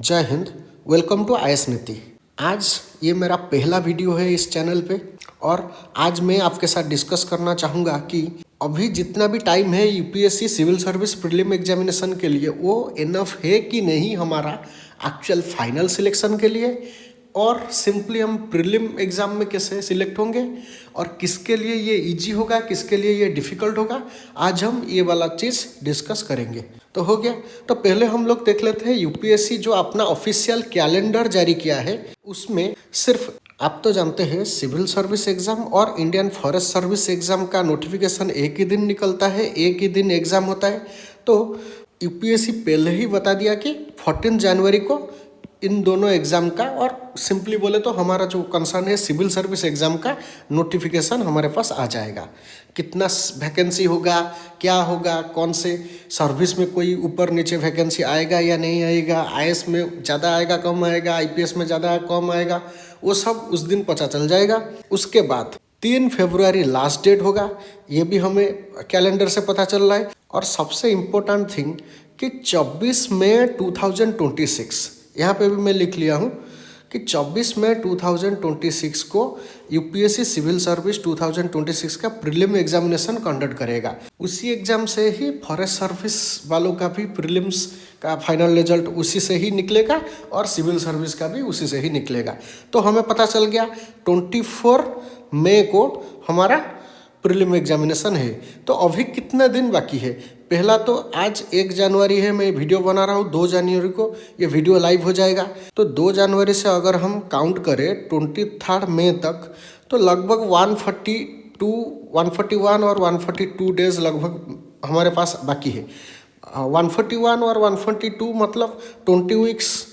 जय Hind. Welcome to IAS नीति। आज ये मेरा पहला वीडियो है इस चैनल पे और आज मैं आपके साथ डिस्कस करना चाहूँगा कि अभी जितना भी टाइम है UPSC civil service prelim examination के लिए वो इनफ है कि नहीं हमारा एक्चुअल फाइनल सिलेक्शन के लिए, और सिंपली हम प्रीलिम एग्ज़ाम में कैसे सिलेक्ट होंगे और किसके लिए ये इजी होगा, किसके लिए ये डिफ़िकल्ट होगा, आज हम ये वाला चीज़ डिस्कस करेंगे। तो हो गया, तो पहले हम लोग देख लेते हैं यूपीएससी जो अपना ऑफिशियल कैलेंडर जारी किया है उसमें सिर्फ आप तो जानते हैं सिविल सर्विस एग्ज़ाम और इंडियन फॉरेस्ट सर्विस एग्ज़ाम का नोटिफिकेशन एक ही दिन निकलता है, एक ही दिन एग्ज़ाम होता है। तो यूपीएससी पहले ही बता दिया कि 14 जनवरी को इन दोनों एग्ज़ाम का, और सिंपली बोले तो हमारा जो कंसर्न है सिविल सर्विस एग्ज़ाम का नोटिफिकेशन हमारे पास आ जाएगा। कितना वैकेंसी होगा, क्या होगा, कौन से सर्विस में कोई ऊपर नीचे वैकेंसी आएगा या नहीं आएगा, आईएएस में ज़्यादा आएगा कम आएगा, आईपीएस में ज़्यादा कम आएगा, वो सब उस दिन पता चल जाएगा। उसके बाद 3 फरवरी लास्ट डेट होगा, ये भी हमें कैलेंडर से पता चल रहा है। और सबसे इम्पोर्टेंट थिंग कि 24 मई 2026, यहाँ पे भी मैं लिख लिया हूँ कि 24 मई 2026 को यूपीएससी सिविल सर्विस 2026 का प्रीलिम एग्जामिनेशन कंडक्ट करेगा। उसी एग्ज़ाम से ही फॉरेस्ट सर्विस वालों का भी प्रीलिम्स का फाइनल रिजल्ट उसी से ही निकलेगा और सिविल सर्विस का भी उसी से ही निकलेगा। तो हमें पता चल गया 24 मई को हमारा प्रीलिम एग्जामिनेशन है। तो अभी कितना दिन बाकी है? पहला तो आज 1 जनवरी है, मैं वीडियो बना रहा हूँ, 2 जनवरी को ये वीडियो लाइव हो जाएगा। तो 2 जनवरी से अगर हम काउंट करें 23 मई तक, तो लगभग 141 और 142 डेज लगभग हमारे पास बाकी है। 141 और 142 मतलब 20 वीक्स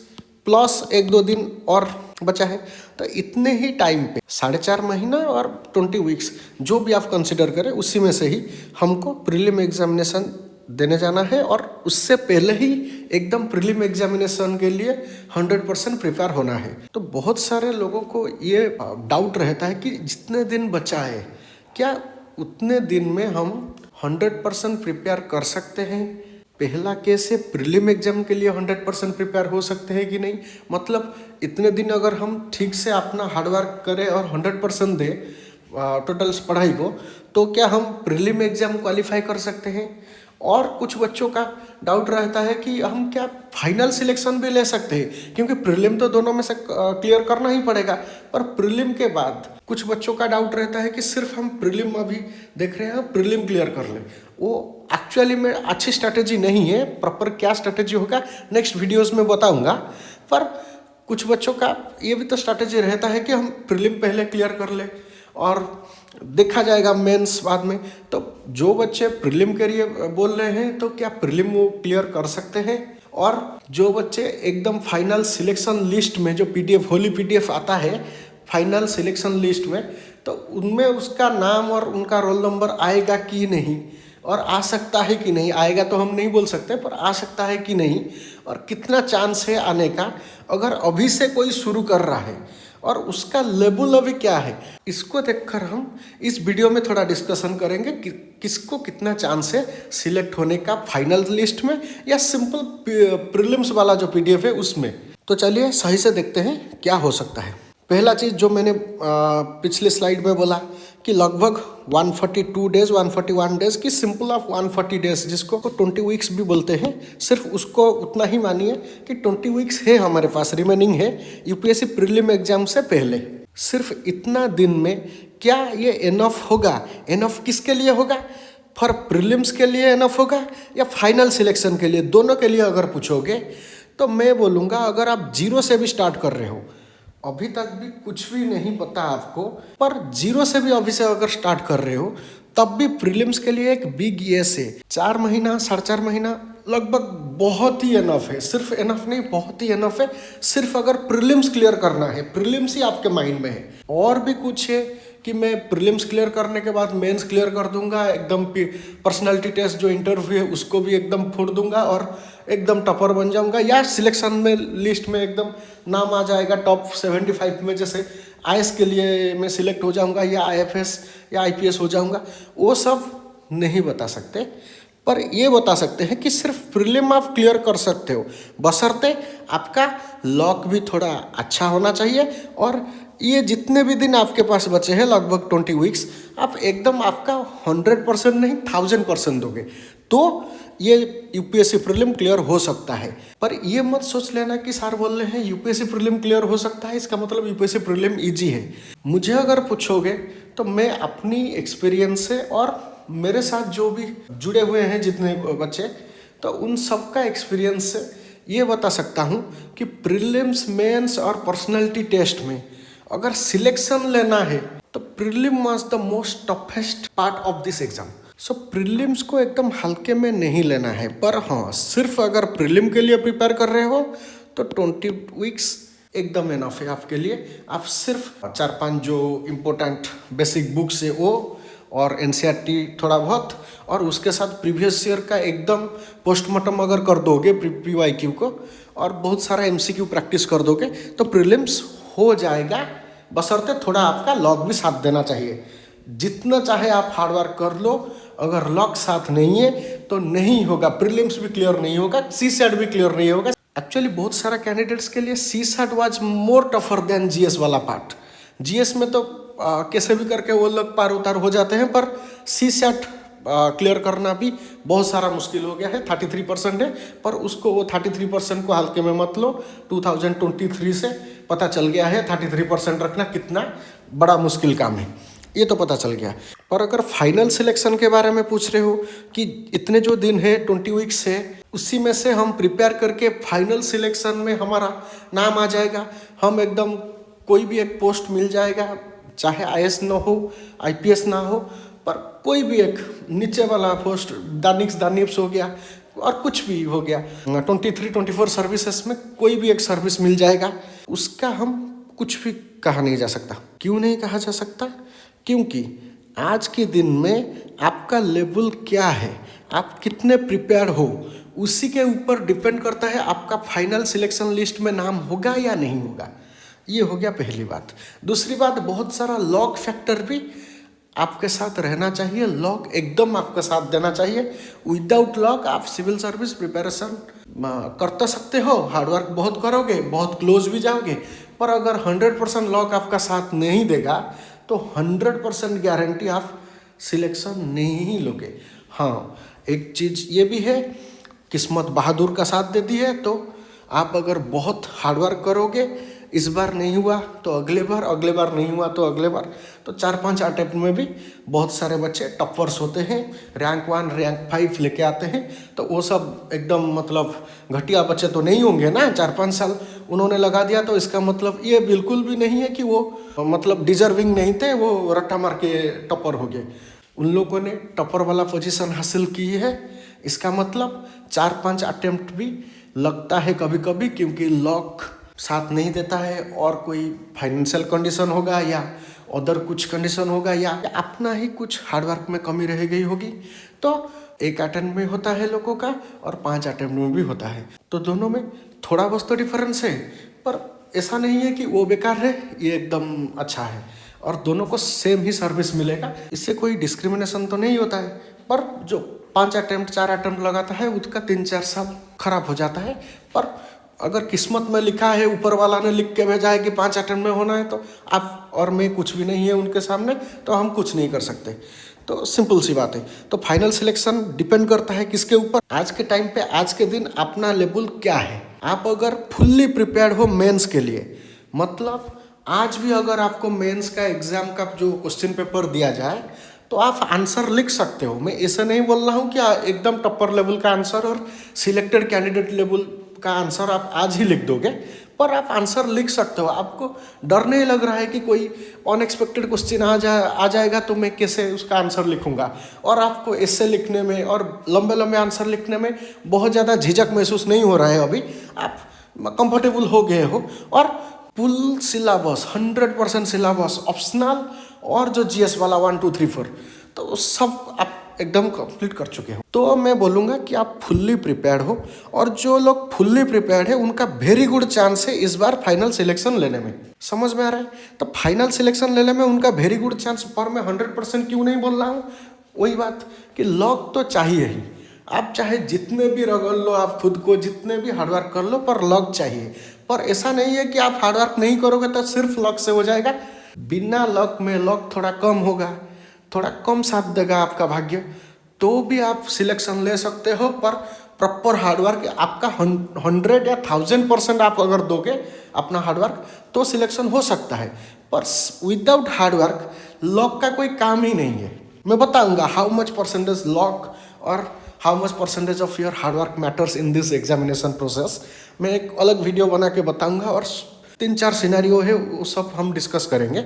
प्लस 1-2 दिन और बचा है। तो इतने ही टाइम पे 4.5 महीना और 20 वीक्स जो भी आप कंसिडर करें उसी में से ही हमको प्रीलिम एग्जामिनेशन देने जाना है, और उससे पहले ही एकदम प्रीलिम एग्जामिनेशन के लिए 100% प्रिपेयर होना है। तो बहुत सारे लोगों को ये डाउट रहता है कि जितने दिन बचा है क्या उतने दिन में हम 100% प्रिपेयर कर सकते हैं? पहला केस है प्रीलिम एग्जाम के लिए 100% प्रिपेयर हो सकते हैं कि नहीं, मतलब इतने दिन अगर हम ठीक से अपना हार्डवर्क करें और 100% दें टोटल पढ़ाई को, तो क्या हम प्रीलिम एग्जाम क्वालिफाई कर सकते हैं? और कुछ बच्चों का डाउट रहता है कि हम क्या फाइनल सिलेक्शन भी ले सकते हैं, क्योंकि प्रीलिम तो दोनों में से क्लियर करना ही पड़ेगा। पर प्रीलिम के बाद कुछ बच्चों का डाउट रहता है कि सिर्फ हम प्रीलिम अभी देख रहे हैं, प्रीलिम क्लियर कर लें। वो एक्चुअली में अच्छी स्ट्रैटेजी नहीं है। प्रॉपर क्या स्ट्रैटेजी होगा नेक्स्ट वीडियोस में बताऊंगा। पर कुछ बच्चों का ये भी तो स्ट्रैटेजी रहता है कि हम प्रीलिम पहले क्लियर कर लें और देखा जाएगा मेंस बाद में। तो जो बच्चे प्रीलिम के लिए बोल रहे हैं तो क्या प्रीलिम वो क्लियर कर सकते हैं? और जो बच्चे एकदम फाइनल सिलेक्शन लिस्ट में जो पीडीएफ होली पीडीएफ आता है फाइनल सिलेक्शन लिस्ट में, तो उनमें उसका नाम और उनका रोल नंबर आएगा कि नहीं, और आ सकता है कि नहीं, आएगा तो हम नहीं बोल सकते पर आ सकता है कि नहीं, और कितना चांस है आने का अगर अभी से कोई शुरू कर रहा है, और उसका लेवल अभी क्या है, इसको देखकर हम इस वीडियो में थोड़ा डिस्कशन करेंगे कि किसको कितना चांस है सिलेक्ट होने का फाइनल लिस्ट में या सिंपल प्रीलिम्स वाला जो पीडीएफ है उसमें। तो चलिए सही से देखते हैं क्या हो सकता है। पहला चीज़ जो मैंने पिछले स्लाइड में बोला कि लगभग 142 डेज 141 डेज की सिंपल ऑफ 140 डेज जिसको 20 वीक्स भी बोलते हैं, सिर्फ उसको उतना ही मानिए कि 20 वीक्स है हमारे पास रिमेनिंग है यूपीएससी प्रीलिम एग्जाम से पहले। सिर्फ इतना दिन में क्या ये इनफ होगा? इनफ किसके लिए होगा? फॉर प्रीलिम्स के लिए इनफ होगा या फाइनल सिलेक्शन के लिए? दोनों के लिए अगर पूछोगे तो मैं बोलूँगा अगर आप 0 से भी स्टार्ट कर रहे हो, अभी तक भी कुछ भी नहीं पता आपको, पर 0 से भी अभी से अगर स्टार्ट कर रहे हो तब भी प्रीलिम्स के लिए एक बिग येस है। 4 महीना 4.5 महीना लगभग बहुत ही इनफ है। सिर्फ इनफ नहीं, बहुत ही इनफ है। सिर्फ अगर प्रीलिम्स क्लियर करना है, प्रीलिम्स ही आपके माइंड में है, और भी कुछ है कि मैं प्रीलिम्स क्लियर करने के बाद मेंस क्लियर कर दूंगा, एकदम पर्सनालिटी टेस्ट जो इंटरव्यू है उसको भी एकदम फोड़ दूंगा और एकदम टॉपर बन जाऊंगा, या सिलेक्शन में लिस्ट में एकदम नाम आ जाएगा टॉप 75 में, जैसे आईएएस के लिए मैं सिलेक्ट हो जाऊंगा या आईएफएस या आईपीएस हो जाऊंगा, वो सब नहीं बता सकते। पर ये बता सकते हैं कि सिर्फ प्रीलिम आप क्लियर कर सकते हो, बशर्ते आपका लॉक भी थोड़ा अच्छा होना चाहिए। और ये जितने भी दिन आपके पास बचे हैं, लगभग 20 वीक्स, आप एकदम आपका 100% नहीं 1000% दोगे तो ये यूपीएससी प्रीलिम क्लियर हो सकता है। पर ये मत सोच लेना कि सर बोल रहे हैं यूपीएससी प्रीलिम क्लियर हो सकता है, इसका मतलब यूपीएससी प्रीलिम इजी है। मुझे अगर पूछोगे तो मैं अपनी एक्सपीरियंस से और मेरे साथ जो भी जुड़े हुए हैं जितने बच्चे, तो उन सब का एक्सपीरियंस से ये बता सकता हूँ कि प्रीलिम्स, मेंस और पर्सनालिटी टेस्ट में अगर सिलेक्शन लेना है तो prelim was the most toughest part of this exam. So prelims को एकदम हल्के में नहीं लेना है। पर हाँ, सिर्फ अगर प्रीलिम के लिए प्रिपेयर कर रहे हो तो 20 वीक्स एकदम इनफ है आपके लिए। आप सिर्फ 4-5 जो इम्पोर्टेंट बेसिक बुक्स है वो और एनसीईआरटी थोड़ा बहुत, और उसके साथ प्रीवियस ईयर का एकदम पोस्टमार्टम अगर कर दोगे पीवाईक्यू को, और बहुत सारा एमसीक्यू प्रैक्टिस कर दोगे तो प्रीलिम्स हो जाएगा। बशर्ते थोड़ा आपका लॉक भी साथ देना चाहिए। जितना चाहे आप हार्ड वर्क कर लो, अगर लॉक साथ नहीं है तो नहीं होगा, प्रीलिम्स भी क्लियर नहीं होगा, सीसैट भी क्लियर नहीं होगा। एक्चुअली बहुत सारा कैंडिडेट्स के लिए CSAT was more tougher than GS वाला पार्ट। जीएस में तो कैसे भी करके वो लोग पार उतार हो जाते हैं, पर सीसैट क्लियर करना भी बहुत सारा मुश्किल हो गया है। 33% है, पर उसको वो 33% को हल्के में मत लो। 2023 से पता चल गया है 33% रखना कितना बड़ा मुश्किल काम है, ये तो पता चल गया। पर अगर फाइनल सिलेक्शन के बारे में पूछ रहे हो कि इतने जो दिन है 20 वीक्स है, उसी में से हम प्रिपेयर करके फाइनल सिलेक्शन में हमारा नाम आ जाएगा, हम एकदम कोई भी एक पोस्ट मिल जाएगा, चाहे आईएएस ना हो, आईपीएस ना हो, पर कोई भी एक नीचे वाला पोस्ट, दानिप्स हो गया और कुछ भी हो गया, 23-24 सर्विसेज में कोई भी एक सर्विस मिल जाएगा, उसका हम कुछ भी कहा नहीं जा सकता। क्यों नहीं कहा जा सकता? क्योंकि आज के दिन में आपका लेवल क्या है, आप कितने प्रिपेयर हो, उसी के ऊपर डिपेंड करता है आपका फाइनल सिलेक्शन लिस्ट में नाम होगा या नहीं होगा। ये हो गया पहली बात। दूसरी बात, बहुत सारा लॉक फैक्टर भी आपके साथ रहना चाहिए। लॉक एकदम आपका साथ देना चाहिए। विदाउट लॉक आप सिविल सर्विस प्रिपरेशन कर तो सकते हो, हार्डवर्क बहुत करोगे, बहुत क्लोज भी जाओगे, पर अगर 100% लॉक आपका साथ नहीं देगा तो 100% गारंटी आप सिलेक्शन नहीं लोगे। हाँ, एक चीज़ ये भी है, किस्मत बहादुर का साथ देती है, तो आप अगर बहुत हार्डवर्क करोगे, इस बार नहीं हुआ तो अगले बार, अगले बार नहीं हुआ तो अगले बार, तो 4-5 अटेम्प्ट में भी बहुत सारे बच्चे टॉपर्स होते हैं, रैंक 1 रैंक 5 लेके आते हैं। तो वो सब एकदम मतलब घटिया बच्चे तो नहीं होंगे ना। 4-5 साल उन्होंने लगा दिया तो इसका मतलब ये बिल्कुल भी नहीं है कि वो मतलब डिजर्विंग नहीं थे, वो रट्टा मार के टॉपर हो गए। उन लोगों ने टॉपर वाला पोजीशन हासिल की है, इसका मतलब 4-5 अटेम्प्ट भी लगता है कभी कभी, क्योंकि लॉक साथ नहीं देता है, और कोई फाइनेंशियल कंडीशन होगा या अदर कुछ कंडीशन होगा, या अपना ही कुछ हार्डवर्क में कमी रह गई होगी। तो 1 अटेम्प्ट में होता है लोगों का और 5 अटेम्प्ट में भी होता है, तो दोनों में थोड़ा बहुत तो डिफरेंस है। पर ऐसा नहीं है कि वो बेकार है, ये एकदम अच्छा है, और दोनों को सेम ही सर्विस मिलेगा, इससे कोई डिस्क्रिमिनेशन तो नहीं होता है। पर जो 5 अटेम्प्ट 4 अटेम्प्ट लगाता है उसका 3-4 साल खराब हो जाता है। पर अगर किस्मत में लिखा है, ऊपर वाला ने लिख के भेजा है कि 5 अटेम्प्ट में होना है, तो आप और मैं कुछ भी नहीं है उनके सामने, तो हम कुछ नहीं कर सकते। तो सिंपल सी बात है। तो फाइनल सिलेक्शन डिपेंड करता है किसके ऊपर? आज के टाइम पे, आज के दिन अपना लेवल क्या है। आप अगर फुल्ली प्रिपेयर्ड हो मेंस के लिए, मतलब आज भी अगर आपको मेंस का एग्जाम का जो क्वेश्चन पेपर दिया जाए तो आप आंसर लिख सकते हो। मैं ऐसा नहीं बोल रहा हूँ कि एकदम टॉपर लेवल का आंसर और सिलेक्टेड कैंडिडेट लेवल का आंसर आप आज ही लिख दोगे, पर आप आंसर लिख सकते हो। आपको डर नहीं लग रहा है कि कोई अनएक्सपेक्टेड क्वेश्चन आ जाएगा तो मैं कैसे उसका आंसर लिखूंगा, और आपको ऐसे लिखने में और लंबे लंबे आंसर लिखने में बहुत ज़्यादा झिझक महसूस नहीं हो रहा है। अभी आप कंफर्टेबल हो गए हो, और फुल सिलेबस 100% सिलेबस ऑप्शनल और जो जीएस वाला 1 2 3 4 तो सब आप एकदम कंप्लीट कर चुके हो। तो मैं बोलूँगा कि आप फुल्ली प्रिपेयर्ड हो, और जो लोग फुल्ली प्रिपेयर्ड है उनका वेरी गुड चांस है इस बार फाइनल सिलेक्शन लेने में। समझ में आ रहा है? तो फाइनल सिलेक्शन लेने में उनका वेरी गुड चांस, पर मैं 100% क्यों नहीं बोल रहा हूँ, वही बात कि लॉक तो चाहिए ही। आप चाहे जितने भी रगड़ लो आप खुद को, जितने भी हार्डवर्क कर लो, पर लक चाहिए। पर ऐसा नहीं है कि आप हार्डवर्क नहीं करोगे तो सिर्फ लक से हो जाएगा। बिना लक में लक थोड़ा कम होगा, थोड़ा कम साथ देगा आपका भाग्य, तो भी आप सिलेक्शन ले सकते हो। पर प्रॉपर हार्डवर्क आपका 100 या 1000% आप अगर दोगे अपना हार्डवर्क तो सिलेक्शन हो सकता है। पर विदाउट हार्डवर्क लक का कोई काम ही नहीं है। मैं बताऊंगा हाउ मच परसेंटेज लक और how much percentage of your hard work matters in this examination process. मैं एक अलग वीडियो बना के बताऊंगा और 3-4 सिनेरियो है वो सब हम डिस्कस करेंगे।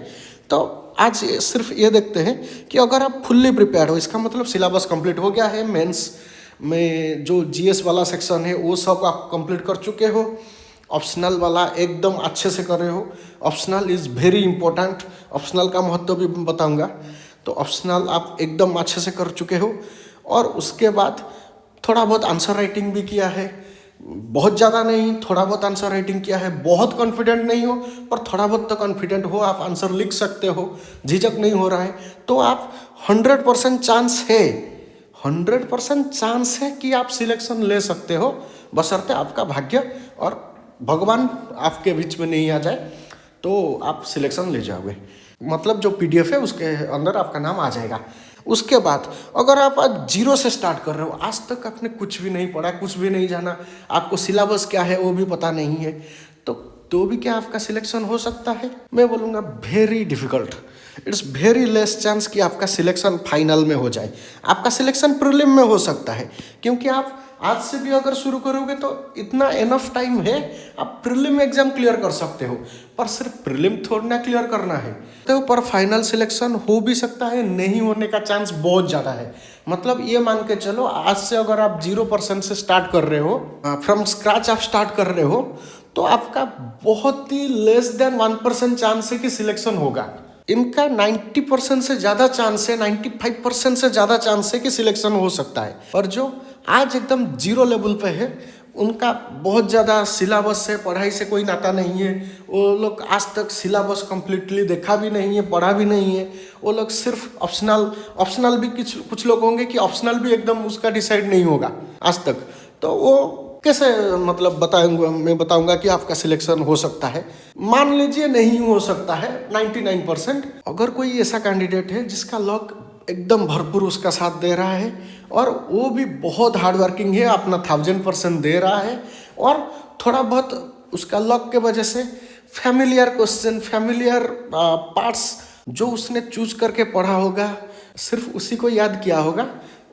तो आज सिर्फ ये देखते हैं कि अगर आप फुल्ली प्रिपेयर्ड हो, इसका मतलब सिलेबस कंप्लीट हो गया है, मेंस में जो जीएस वाला सेक्शन है वो सब आप कंप्लीट कर चुके हो, ऑप्शनल वाला एकदम अच्छे से कर रहे हो। Optional is very important, optional का महत्व भी बताऊंगा। तो ऑप्शनल आप एकदम अच्छे से कर चुके हो और उसके बाद थोड़ा बहुत आंसर राइटिंग भी किया है, बहुत ज़्यादा नहीं, थोड़ा बहुत आंसर राइटिंग किया है। बहुत कॉन्फिडेंट नहीं हो पर थोड़ा बहुत तो कॉन्फिडेंट हो, आप आंसर लिख सकते हो, झिझक नहीं हो रहा है, तो आप 100% चांस है, 100% चांस है कि आप सिलेक्शन ले सकते हो, बशर्ते आपका भाग्य और भगवान आपके बीच में नहीं आ जाए तो आप सिलेक्शन ले जाओगे। मतलब जो पीडीएफ है उसके अंदर आपका नाम आ जाएगा। उसके बाद अगर आप आज जीरो से स्टार्ट कर रहे हो, आज तक आपने कुछ भी नहीं पढ़ा, कुछ भी नहीं जाना, आपको सिलेबस क्या है वो भी पता नहीं है, तो भी क्या आपका सिलेक्शन हो सकता है? मैं बोलूँगा very difficult, it's very less chance कि आपका सिलेक्शन फाइनल में हो जाए। आपका सिलेक्शन प्रीलिम में हो सकता है, क्योंकि आप आज से भी अगर शुरू करोगे तो इतना एनफ टाइम है, आप प्रीलिम एग्जाम क्लियर कर सकते हो। पर सिर्फ प्रीलिम थोड़ा ना क्लियर करना है, तो पर फाइनल सिलेक्शन हो भी सकता है, नहीं होने का चांस बहुत ज़्यादा है। मतलब ये मान के चलो आज से अगर आप 0% से स्टार्ट कर रहे हो, फ्रॉम स्क्रैच आप स्टार्ट कर रहे हो, तो आपका बहुत ही लेस देन 1% चांस है कि सिलेक्शन होगा। इनका 90% से ज़्यादा चांस है, 95% से ज़्यादा चांस है कि सिलेक्शन हो सकता है। और जो आज एकदम जीरो लेवल पे है उनका बहुत ज़्यादा सिलेबस से, पढ़ाई से कोई नाता नहीं है। वो लोग आज तक सिलेबस कम्प्लीटली देखा भी नहीं है, पढ़ा भी नहीं है। वो लोग सिर्फ ऑप्शनल भी कुछ लोग होंगे कि ऑप्शनल भी एकदम उसका डिसाइड नहीं होगा आज तक। तो वो कैसे मतलब मैं बताऊंगा कि आपका सिलेक्शन हो सकता है। मान लीजिए नहीं हो सकता है 99%। अगर कोई ऐसा कैंडिडेट है जिसका लक एकदम भरपूर उसका साथ दे रहा है और वो भी बहुत हार्ड वर्किंग है, अपना 1000% दे रहा है, और थोड़ा बहुत उसका लक के वजह से फैमिलियर क्वेश्चन, फैमिलियर पार्ट्स जो उसने चूज करके पढ़ा होगा, सिर्फ उसी को याद किया होगा,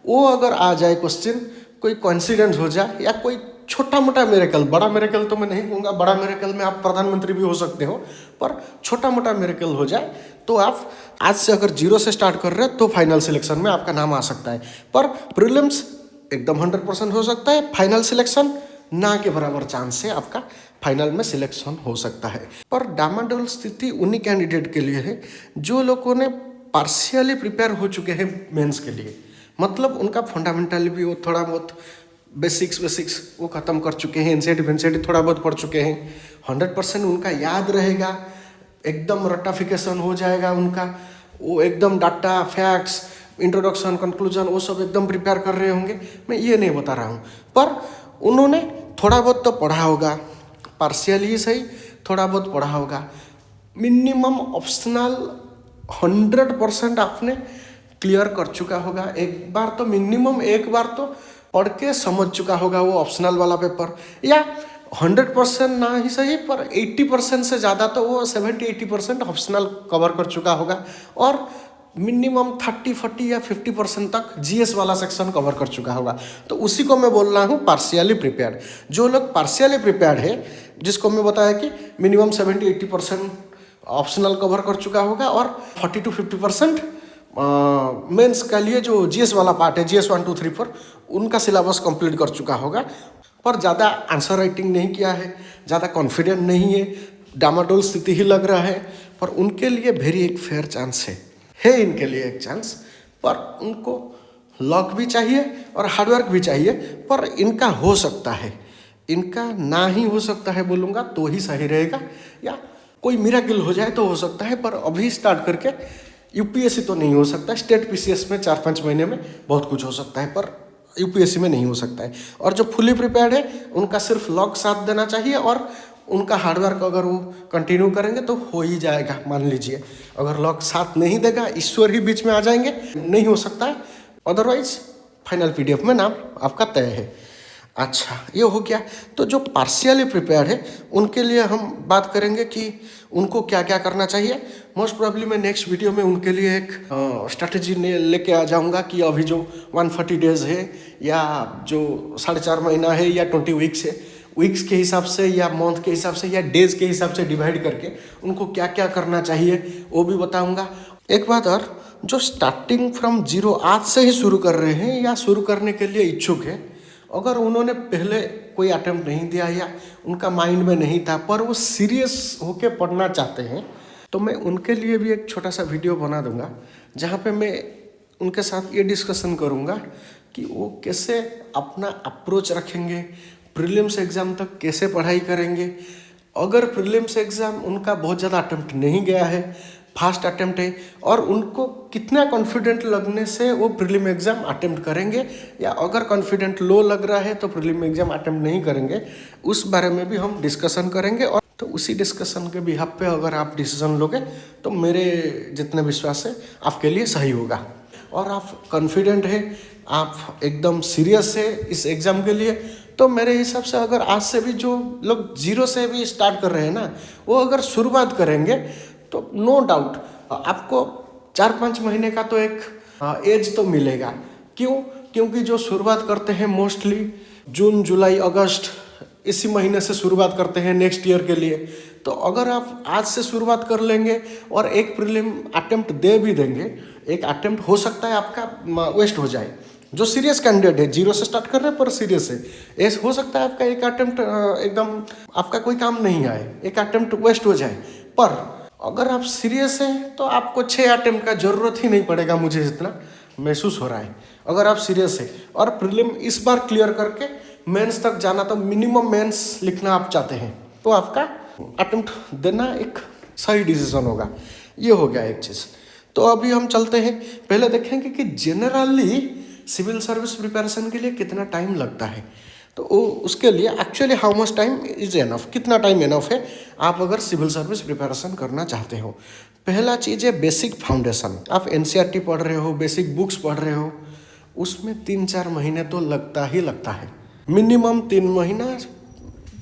वो अगर आ जाए क्वेश्चन, कोई कॉन्सिडेंस हो जाए या कोई छोटा मोटा मेरेकल, बड़ा मेरेकल तो मैं नहीं कहूँगा, बड़ा मेरेकल में आप प्रधानमंत्री भी हो सकते हो, पर छोटा मोटा मेरेकल हो जाए तो आप आज से अगर 0 से स्टार्ट कर रहे हैं तो फाइनल सिलेक्शन में आपका नाम आ सकता है। पर प्रीलिम्स एकदम 100% हो सकता है, फाइनल सिलेक्शन ना के बराबर चांस है आपका फाइनल में सिलेक्शन हो सकता है। पर डामाडोल स्थिति उन्हीं कैंडिडेट के लिए है जो लोगों ने पार्शियली प्रिपेयर हो चुके हैं मेंस के लिए। मतलब उनका फंडामेंटल भी वो थोड़ा बहुत बेसिक्स वो ख़त्म कर चुके हैं, एनसीईआरटी थोड़ा बहुत पढ़ चुके हैं, 100% उनका याद रहेगा, एकदम रट्टाफिकेशन हो जाएगा उनका, वो एकदम डाटा, फैक्ट्स, इंट्रोडक्शन, कंक्लूजन वो सब एकदम प्रिपेयर कर रहे होंगे। मैं ये नहीं बता रहा हूँ, पर उन्होंने थोड़ा बहुत तो पढ़ा होगा, पार्शियली सही, थोड़ा बहुत पढ़ा होगा। मिनिमम ऑप्शनल 100% आपने क्लियर कर चुका होगा, एक बार तो मिनिमम एक बार तो पढ़ के समझ चुका होगा वो ऑप्शनल वाला पेपर, या 100% ना ही सही पर 80% से ज़्यादा तो वो 70-80% ऑप्शनल कवर कर चुका होगा, और मिनिमम 30-40 या 50% तक जीएस वाला सेक्शन कवर कर चुका होगा। तो उसी को मैं बोल रहा हूँ पार्शियली प्रिपेयर्ड। जो लोग पार्शियली प्रिपेयर्ड है, जिसको मैं बताया कि मिनिमम 70-80% ऑप्शनल कवर कर चुका होगा और 40-50% मेंस के लिए जो जीएस वाला पार्ट है, जीएस 1, 2, 3, 4, उनका सिलेबस कंप्लीट कर चुका होगा, पर ज़्यादा आंसर राइटिंग नहीं किया है, ज़्यादा कॉन्फिडेंट नहीं है, डामाडोल स्थिति ही लग रहा है, पर उनके लिए वेरी एक फेयर चांस है इनके लिए एक चांस। पर उनको लक भी चाहिए और हार्डवर्क भी चाहिए, पर इनका हो सकता है, इनका ना ही हो सकता है बोलूँगा तो ही सही रहेगा, या कोई मिरेकल हो जाए तो हो सकता है। पर अभी स्टार्ट करके यूपीएससी तो नहीं हो सकता, स्टेट पीसीएस में 4-5 महीने में बहुत कुछ हो सकता है, पर यूपीएससी में नहीं हो सकता है। और जो फुली प्रिपेयर्ड है उनका सिर्फ लॉक साथ देना चाहिए और उनका हार्डवर्क अगर वो कंटिन्यू करेंगे तो हो ही जाएगा। मान लीजिए अगर लॉक साथ नहीं देगा, ईश्वर ही बीच में आ जाएंगे, नहीं हो सकता है। अदरवाइज फाइनल पीडीएफ में नाम आपका तय है। अच्छा, ये हो गया। तो जो पार्शियली प्रिपेयर्ड है उनके लिए हम बात करेंगे कि उनको क्या क्या करना चाहिए। मोस्ट प्रोबेबली मैं नेक्स्ट वीडियो में उनके लिए एक स्ट्रैटेजी लेके आ जाऊंगा कि अभी जो 140 डेज है या जो 4.5 महीना है या 20 वीक्स है, वीक्स के हिसाब से या मंथ के हिसाब से या डेज के हिसाब से डिवाइड करके उनको क्या क्या करना चाहिए वो भी बताऊंगा। एक बात और, जो स्टार्टिंग फ्रॉम जीरो आज से ही शुरू कर रहे हैं या शुरू करने के लिए इच्छुक है, अगर उन्होंने पहले कोई अटेम्प्ट नहीं दिया या उनका माइंड में नहीं था पर वो सीरियस होके पढ़ना चाहते हैं, तो मैं उनके लिए भी एक छोटा सा वीडियो बना दूंगा जहाँ पे मैं उनके साथ ये डिस्कशन करूँगा कि वो कैसे अपना अप्रोच रखेंगे, प्रीलिम्स एग्ज़ाम तक कैसे पढ़ाई करेंगे। अगर प्रीलिम्स एग्ज़ाम उनका बहुत ज़्यादा अटेम्प्ट नहीं गया है, फास्ट अटेम्प्ट है, और उनको कितना कॉन्फिडेंट लगने से वो प्रीलिम एग्ज़ाम अटेम्प्ट करेंगे, या अगर कॉन्फिडेंट लो लग रहा है तो प्रीलिम एग्ज़ाम अटेम्प्ट नहीं करेंगे, उस बारे में भी हम डिस्कशन करेंगे। और तो उसी डिस्कशन के बिहाफ पे अगर आप डिसीजन लोगे तो मेरे जितने विश्वास है आपके लिए सही होगा। और आप कॉन्फिडेंट है, आप एकदम सीरियस है इस एग्ज़ाम के लिए, तो मेरे हिसाब से अगर आज से भी जो लोग जीरो से भी स्टार्ट कर रहे हैं ना, वो अगर शुरुआत करेंगे तो नो डाउट आपको 4-5 महीने का तो एक एज तो मिलेगा। क्यों? क्योंकि जो शुरुआत करते हैं मोस्टली जून, जुलाई, अगस्त इसी महीने से शुरुआत करते हैं नेक्स्ट ईयर के लिए। तो अगर आप आज से शुरुआत कर लेंगे और एक प्रीलिम अटेम्प्ट दे भी देंगे, एक अटेम्प्ट हो सकता है आपका वेस्ट हो जाए। जो सीरियस कैंडिडेट है, जीरो से स्टार्ट कर रहे हैं पर सीरियस है, ऐसा हो सकता है आपका एक अटेम्प्ट एकदम आपका कोई काम नहीं आए, एक अटेम्प्ट वेस्ट हो जाए। पर अगर आप सीरियस हैं तो आपको 6 अटेम्प्ट का ज़रूरत ही नहीं पड़ेगा, मुझे जितना महसूस हो रहा है। अगर आप सीरियस है और प्रीलिम इस बार क्लियर करके मेंस तक जाना, तो मिनिमम मेंस लिखना आप चाहते हैं, तो आपका अटेम्प्ट देना एक सही डिसीजन होगा। ये हो गया एक चीज़। तो अभी हम चलते हैं, पहले देखेंगे कि जनरली सिविल सर्विस प्रिपरेशन के लिए कितना टाइम लगता है। तो उसके लिए actually how much time is enough, कितना टाइम एनफ है आप अगर सिविल सर्विस प्रिपरेशन करना चाहते हो। पहला चीज़ है बेसिक फाउंडेशन। आप एनसीईआरटी पढ़ रहे हो, बेसिक बुक्स पढ़ रहे हो, उसमें 3-4 महीने तो लगता ही लगता है। मिनिमम 3 महीना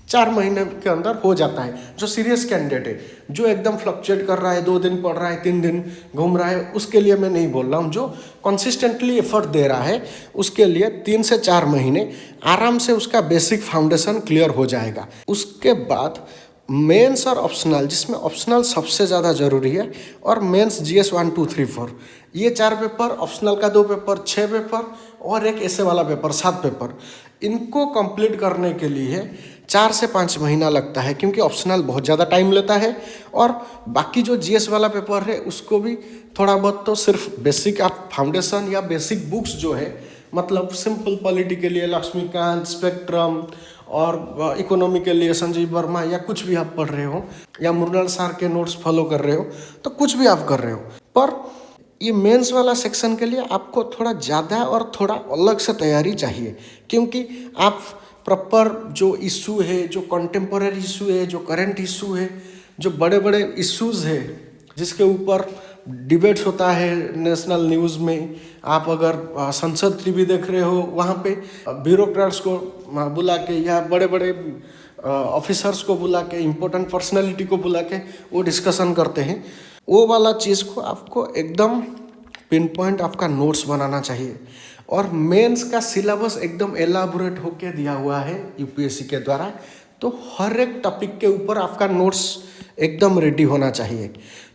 4 महीने के अंदर हो जाता है। जो सीरियस कैंडिडेट है, जो एकदम फ्लक्चुएट कर रहा है, 2 दिन पढ़ रहा है, 3 दिन घूम रहा है, उसके लिए मैं नहीं बोल रहा हूँ। जो कंसिस्टेंटली एफर्ट दे रहा है उसके लिए 3 से 4 महीने आराम से उसका बेसिक फाउंडेशन क्लियर हो जाएगा। उसके बाद मेंस और ऑप्शनल, जिसमें ऑप्शनल सबसे ज़्यादा ज़रूरी है, और मेंस जीएस 1, 2, 3, 4, ये 4 पेपर, ऑप्शनल का 2 पेपर, 6 पेपर और एक ऐसे वाला पेपर, 7 पेपर, इनको कंप्लीट करने के लिए 4 से 5 महीना लगता है। क्योंकि ऑप्शनल बहुत ज़्यादा टाइम लेता है और बाकी जो जीएस वाला पेपर है उसको भी थोड़ा बहुत तो सिर्फ बेसिक आप फाउंडेशन या बेसिक बुक्स जो है, मतलब सिंपल पॉलिटी के लिए लक्ष्मीकांत, स्पेक्ट्रम, और इकोनॉमी के लिए संजीव वर्मा, या कुछ भी आप पढ़ रहे हो, या मुरनल सर के नोट्स फॉलो कर रहे हो, तो कुछ भी आप कर रहे हो। पर ये मेंस वाला सेक्शन के लिए आपको थोड़ा ज़्यादा और थोड़ा अलग से तैयारी चाहिए। क्योंकि आप प्रॉपर जो इशू है, जो कंटेम्पोररी इशू है, जो करंट इशू है, जो बड़े बड़े इश्यूज़ है जिसके ऊपर डिबेट्स होता है नेशनल न्यूज़ में, आप अगर संसद टीवी देख रहे हो, वहाँ पे ब्यूरोक्रेट्स को बुला के या बड़े बड़े ऑफिसर्स को बुला के, इम्पोर्टेंट पर्सनैलिटी को बुला के वो डिस्कशन करते हैं, वो वाला चीज़ को आपको एकदम पिन पॉइंट आपका नोट्स बनाना चाहिए। और मेंस का सिलेबस एकदम एलाबोरेट होके दिया हुआ है यूपीएससी के द्वारा, तो हर एक टॉपिक के ऊपर आपका नोट्स एकदम रेडी होना चाहिए।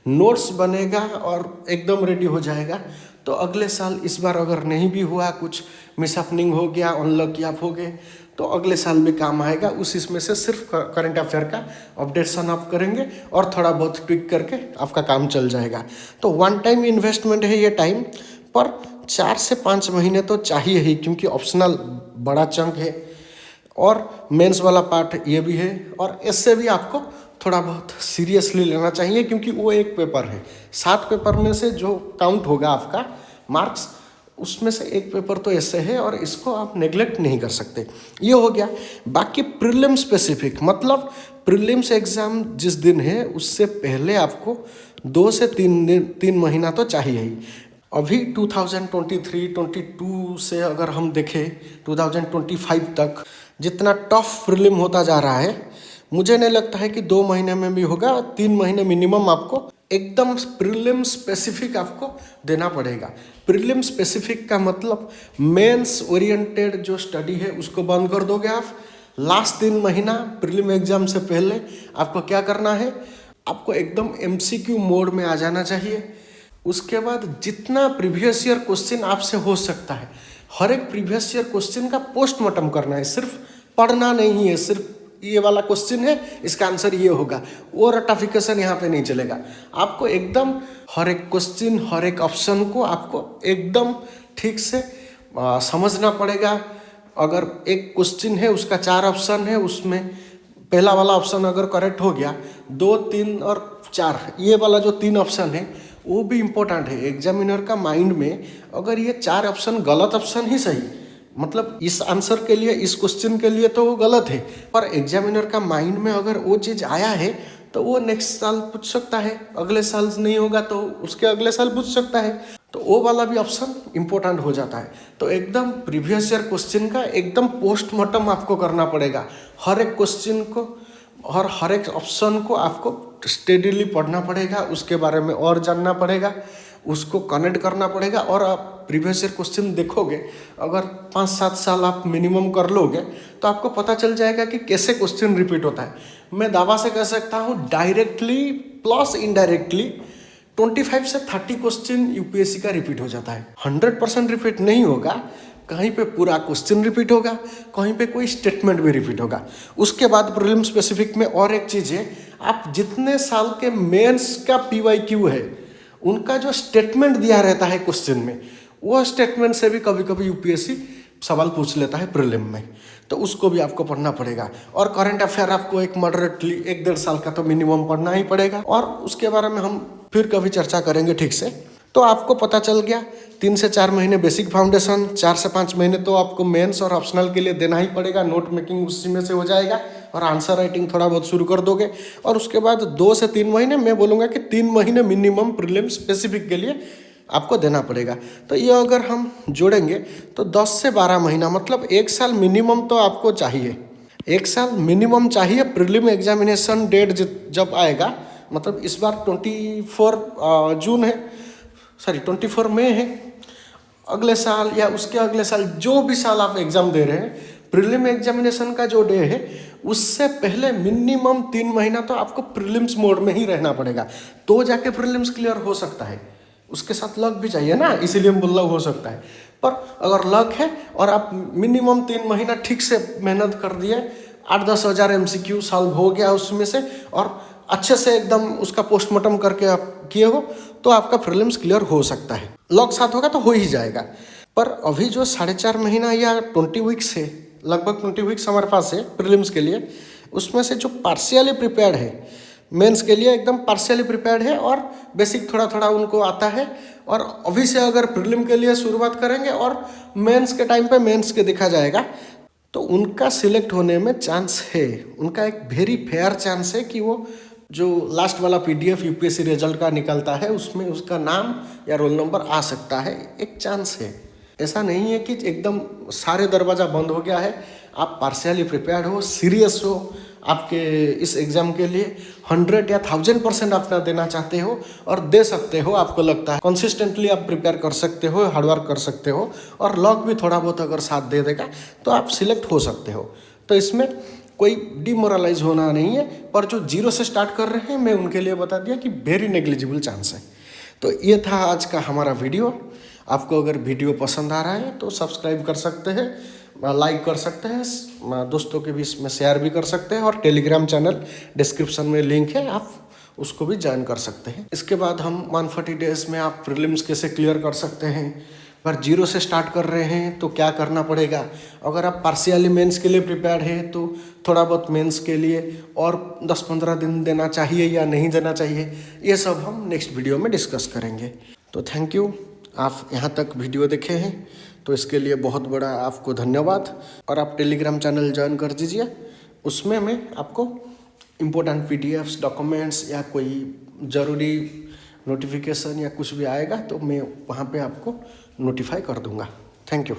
नोट्स बनेगा और एकदम रेडी हो जाएगा, तो अगले साल, इस बार अगर नहीं भी हुआ, कुछ मिसहैपनिंग हो गया, अनलकी आप हो गए, तो अगले साल भी काम आएगा। उस इसमें से सिर्फ करंट अफेयर का अपडेशन आप करेंगे और थोड़ा बहुत ट्विक करके आपका काम चल जाएगा। तो वन टाइम इन्वेस्टमेंट है ये टाइम, पर 4 से 5 महीने तो चाहिए ही, क्योंकि ऑप्शनल बड़ा चंक है और मेंस वाला पार्ट ये भी है, और इससे भी आपको थोड़ा बहुत सीरियसली लेना चाहिए, क्योंकि वो एक पेपर है। 7 पेपर में से जो काउंट होगा आपका मार्क्स, उसमें से एक पेपर तो ऐसे है और इसको आप नेग्लेक्ट नहीं कर सकते। ये हो गया। बाकी प्रीलिम स्पेसिफिक मतलब प्रीलिम्स एग्ज़ाम जिस दिन है उससे पहले आपको 2 से 3 महीना तो चाहिए ही। अभी 2023-22 से अगर हम देखें 2025 तक जितना टफ प्रीलिम होता जा रहा है, मुझे नहीं लगता है कि 2 महीने में भी होगा। 3 महीने मिनिमम आपको एकदम प्रीलिम स्पेसिफिक आपको देना पड़ेगा। प्रीलिम स्पेसिफिक का मतलब मेंस ओरिएंटेड जो स्टडी है उसको बंद कर दोगे आप। लास्ट 3 महीना प्रीलिम एग्जाम से पहले आपको क्या करना है, आपको एकदम MCQ मोड में आ जाना चाहिए। उसके बाद जितना प्रीवियस ईयर क्वेश्चन आपसे हो सकता है, हर एक प्रीवियस ईयर क्वेश्चन का पोस्टमार्टम करना है। सिर्फ पढ़ना नहीं है, सिर्फ ये वाला क्वेश्चन है इसका आंसर ये होगा, वो रटाफिकेशन यहाँ पे नहीं चलेगा। आपको एकदम हर एक क्वेश्चन, हर एक ऑप्शन को आपको एकदम ठीक से समझना पड़ेगा। अगर एक क्वेश्चन है उसका 4 ऑप्शन है, उसमें पहला वाला ऑप्शन अगर करेक्ट हो गया, 2, 3 और 4 ये वाला जो 3 ऑप्शन है वो भी इम्पोर्टेंट है। एग्जामिनर का माइंड में अगर ये 4 ऑप्शन गलत ऑप्शन ही सही, मतलब इस आंसर के लिए, इस क्वेश्चन के लिए तो वो गलत है, पर एग्जामिनर का माइंड में अगर वो चीज़ आया है तो वो नेक्स्ट साल पूछ सकता है, अगले साल नहीं होगा तो उसके अगले साल पूछ सकता है, तो वो वाला भी ऑप्शन इम्पोर्टेंट हो जाता है। तो एकदम प्रीवियस ईयर क्वेश्चन का एकदम पोस्टमार्टम आपको करना पड़ेगा। हर एक क्वेश्चन को और हर एक ऑप्शन को आपको स्टेडीली पढ़ना पड़ेगा, उसके बारे में और जानना पड़ेगा, उसको कनेक्ट करना पड़ेगा। और आप प्रीवियस ईयर क्वेश्चन देखोगे, अगर 5-7 साल आप मिनिमम कर लोगे तो आपको पता चल जाएगा कि कैसे क्वेश्चन रिपीट होता है। मैं दावा से कह सकता हूँ डायरेक्टली प्लस इनडायरेक्टली 25 से 30 क्वेश्चन यूपीएससी का रिपीट हो जाता है। 100% रिपीट नहीं होगा, कहीं पे पूरा क्वेश्चन रिपीट होगा, कहीं पे कोई स्टेटमेंट भी रिपीट होगा। उसके बाद प्रीलिम स्पेसिफिक में और एक चीज़ है, आप जितने साल के मेंस का PYQ है उनका जो स्टेटमेंट दिया रहता है क्वेश्चन में, वो स्टेटमेंट से भी कभी कभी यूपीएससी सवाल पूछ लेता है प्रीलिम में, तो उसको भी आपको पढ़ना पड़ेगा। और करंट अफेयर आपको एक मॉडरेटली 1-1.5 साल का तो मिनिमम पढ़ना ही पड़ेगा, और उसके बारे में हम फिर कभी चर्चा करेंगे ठीक से। तो आपको पता चल गया 3 से 4 महीने बेसिक फाउंडेशन, 4 से 5 महीने तो आपको मेंस और ऑप्शनल के लिए देना ही पड़ेगा। नोट मेकिंग उसी में से हो जाएगा और आंसर राइटिंग थोड़ा बहुत शुरू कर दोगे। और उसके बाद 2 से 3 महीने, मैं बोलूँगा कि 3 महीने मिनिमम प्रीलिम स्पेसिफिक के लिए आपको देना पड़ेगा। तो ये अगर हम जोड़ेंगे तो 10 से 12 महीना, मतलब 1 साल मिनिमम तो आपको चाहिए। 1 साल मिनिमम चाहिए। प्रीलिम एग्जामिनेशन डेट जब आएगा, मतलब इस बार 24 मई है, अगले साल या उसके अगले साल, जो भी साल आप एग्ज़ाम दे रहे हैं, प्रीलिम एग्जामिनेशन का जो डे है उससे पहले मिनिमम 3 महीना तो आपको प्रीलिम्स मोड में ही रहना पड़ेगा, तो जाके प्रीलिम्स क्लियर हो सकता है। उसके साथ लक भी चाहिए ना, इसीलिए हम बोल रहा हो सकता है। पर अगर लक है और आप मिनिमम 3 महीना ठीक से मेहनत कर दिए, 8-10 हज़ार MCQ सॉल्व हो गया उसमें से, और अच्छे से एकदम उसका पोस्टमार्टम करके आप किए हो, तो आपका प्रीलिम्स क्लियर हो सकता है। लॉक साथ होगा तो हो ही जाएगा। पर अभी जो 4.5 महीना या 20 वीक्स है, लगभग 20 वीक्स हमारे पास है प्रीलिम्स के लिए, उसमें से जो पार्शियली प्रिपेयर्ड है, मेंस के लिए एकदम पार्शियली प्रिपेयर्ड है और बेसिक थोड़ा थोड़ा उनको आता है, और अभी से अगर प्रीलिम के लिए शुरुआत करेंगे और मेंस के टाइम पे मेंस के देखा जाएगा, तो उनका सिलेक्ट होने में चांस है। उनका एक वेरी फेयर चांस है कि वो जो लास्ट वाला PDF यूपीएससी रिजल्ट का निकलता है उसमें उसका नाम या रोल नंबर आ सकता है, एक चांस है। ऐसा नहीं है कि एकदम सारे दरवाज़ा बंद हो गया है। आप पार्शियली प्रिपेयर्ड हो, सीरियस हो, आपके इस एग्ज़ाम के लिए 100 या 1000% अपना देना चाहते हो और दे सकते हो, आपको लगता है कंसिस्टेंटली आप प्रिपेयर कर सकते हो, हार्डवर्क कर सकते हो, और लक भी थोड़ा बहुत अगर साथ दे देगा तो आप सिलेक्ट हो सकते हो। तो इसमें कोई डिमोरलाइज होना नहीं है। पर जो 0 से स्टार्ट कर रहे हैं, मैं उनके लिए बता दिया कि वेरी नेग्लिजिबल चांस है। तो ये था आज का हमारा वीडियो। आपको अगर वीडियो पसंद आ रहा है तो सब्सक्राइब कर सकते हैं, लाइक कर सकते हैं, दोस्तों के बीच में शेयर भी कर सकते हैं, और टेलीग्राम चैनल डिस्क्रिप्शन में लिंक है, आप उसको भी ज्वाइन कर सकते हैं। इसके बाद हम 140 डेज़ में आप प्रीलिम्स कैसे क्लियर कर सकते हैं, पर 0 से स्टार्ट कर रहे हैं तो क्या करना पड़ेगा, अगर आप पार्शियली मेंस के लिए प्रिपेयर्ड हैं तो थोड़ा बहुत मेंस के लिए और 10-15 दिन देना चाहिए या नहीं देना चाहिए, ये सब हम नेक्स्ट वीडियो में डिस्कस करेंगे। तो थैंक यू, आप यहाँ तक वीडियो देखे हैं तो इसके लिए बहुत बड़ा आपको धन्यवाद। और आप टेलीग्राम चैनल ज्वाइन कर दीजिए, उसमें मैं आपको इम्पोर्टेंट PDFs, डॉक्यूमेंट्स या कोई ज़रूरी नोटिफिकेशन या कुछ भी आएगा तो मैं वहाँ पे आपको नोटिफाई कर दूँगा। Thank you.